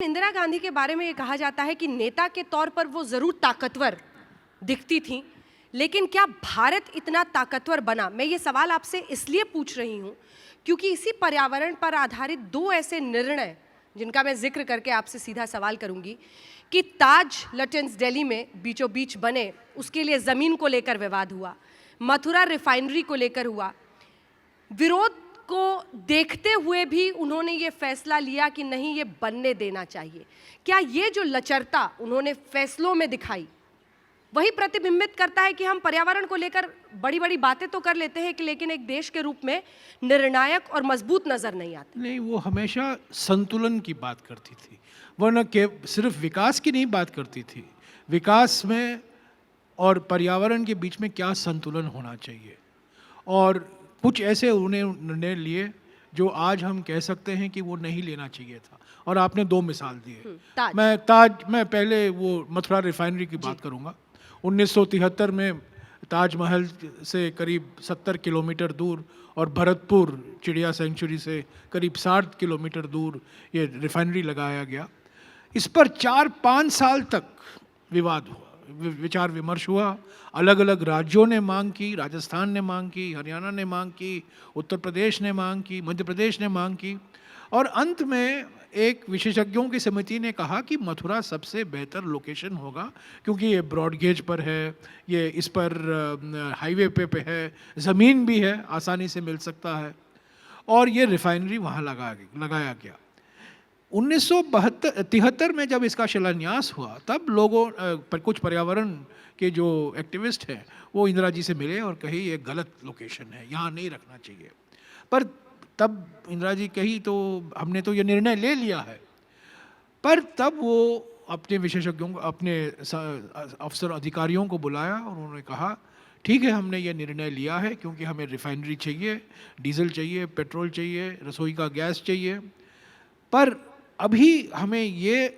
इंदिरा गांधी के बारे में ये कहा जाता है कि नेता के तौर पर वो जरूर ताकतवर दिखती थी, लेकिन क्या भारत इतना ताकतवर बना? मैं ये सवाल आपसे इसलिए पूछ रही हूँ क्योंकि इसी पर्यावरण पर आधारित दो ऐसे निर्णय जिनका मैं जिक्र करके आपसे सीधा सवाल करूंगी कि ताज लटेंस दिल्ली में बीचों बीच बने, उसके लिए ज़मीन को लेकर विवाद हुआ, मथुरा रिफाइनरी को लेकर हुआ। विरोध को देखते हुए भी उन्होंने ये फैसला लिया कि नहीं, ये बनने देना चाहिए। क्या ये जो लचरता उन्होंने फैसलों में दिखाई वही प्रतिबिंबित करता है कि हम पर्यावरण को लेकर बड़ी बड़ी बातें तो कर लेते हैं कि लेकिन एक देश के रूप में निर्णायक और मजबूत नजर नहीं आते? नहीं, वो हमेशा संतुलन की बात करती थी, वरना के सिर्फ विकास की नहीं बात करती थी। विकास में और पर्यावरण के बीच में क्या संतुलन होना चाहिए, और कुछ ऐसे उन्हें निर्णय लिए जो आज हम कह सकते हैं कि वो नहीं लेना चाहिए था। और आपने दो मिसाल दिए। मैं पहले वो मथुरा रिफाइनरी की बात करूंगा। 1973 में ताजमहल से करीब 70 किलोमीटर दूर और भरतपुर चिड़िया सेंचुरी से करीब 60 किलोमीटर दूर ये रिफाइनरी लगाया गया। इस पर 4-5 साल तक विवाद हुआ, विचार विमर्श हुआ। अलग अलग राज्यों ने मांग की, राजस्थान ने मांग की, हरियाणा ने मांग की, उत्तर प्रदेश ने मांग की, मध्य प्रदेश ने मांग की, और अंत में एक विशेषज्ञों की समिति ने कहा कि मथुरा सबसे बेहतर लोकेशन होगा क्योंकि ये ब्रॉड गेज पर है, ये इस पर हाईवे पे है, ज़मीन भी है, आसानी से मिल सकता है, और ये रिफाइनरी वहाँ लगाया गया। 1973 में जब इसका शिलान्यास हुआ तब लोगों पर कुछ पर्यावरण के जो एक्टिविस्ट हैं वो इंदिरा जी से मिले और कही ये गलत लोकेशन है, यहाँ नहीं रखना चाहिए। पर तब इंदिरा जी कही तो हमने तो ये निर्णय ले लिया है। पर तब वो अपने विशेषज्ञों को, अपने अफसर अधिकारियों को बुलाया और उन्होंने कहा ठीक है, हमने ये निर्णय लिया है क्योंकि हमें रिफाइनरी चाहिए, डीजल चाहिए, पेट्रोल चाहिए, रसोई का गैस चाहिए, पर अभी हमें ये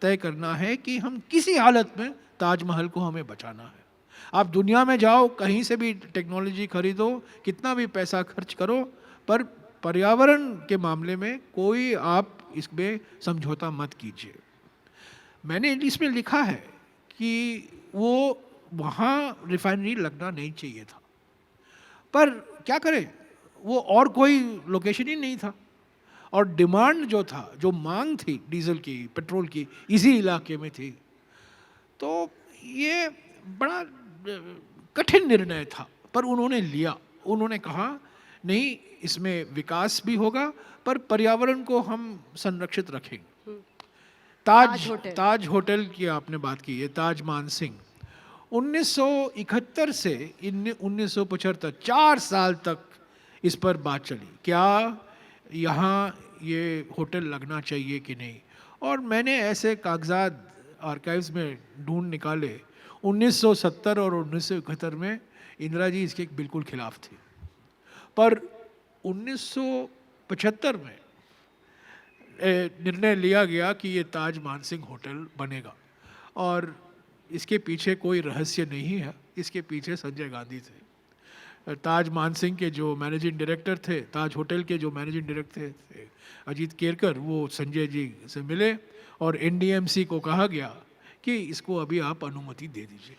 तय करना है कि हम किसी हालत में ताजमहल को हमें बचाना है। आप दुनिया में जाओ, कहीं से भी टेक्नोलॉजी खरीदो, कितना भी पैसा खर्च करो, पर पर्यावरण के मामले में कोई आप इसमें समझौता मत कीजिए। मैंने इसमें लिखा है कि वो वहाँ रिफाइनरी लगना नहीं चाहिए था, पर क्या करें, वो और कोई लोकेशन ही नहीं था, और डिमांड जो था, जो मांग थी डीजल की, पेट्रोल की, इसी इलाके में थी। तो ये बड़ा कठिन निर्णय था, पर उन्होंने लिया। उन्होंने कहा नहीं, इसमें विकास भी होगा पर पर्यावरण को हम संरक्षित रखेंगे। ताज होटल की आपने बात की है, ताज मानसिंह 1971 से 1975 4 साल तक इस पर बात चली, क्या यहाँ ये होटल लगना चाहिए कि नहीं। और मैंने ऐसे कागजात आर्काइव्स में ढूंढ निकाले। 1970 और 1971 में इंदिरा जी इसके बिल्कुल खिलाफ थी, पर 1975 में निर्णय लिया गया कि ये ताज मानसिंह होटल बनेगा, और इसके पीछे कोई रहस्य नहीं है। इसके पीछे संजय गांधी थे। ताज मानसिंह के जो मैनेजिंग डायरेक्टर थे, ताज होटल के जो मैनेजिंग डायरेक्टर थे अजीत केरकर, वो संजय जी से मिले और एनडीएमसी को कहा गया कि इसको अभी आप अनुमति दे दीजिए।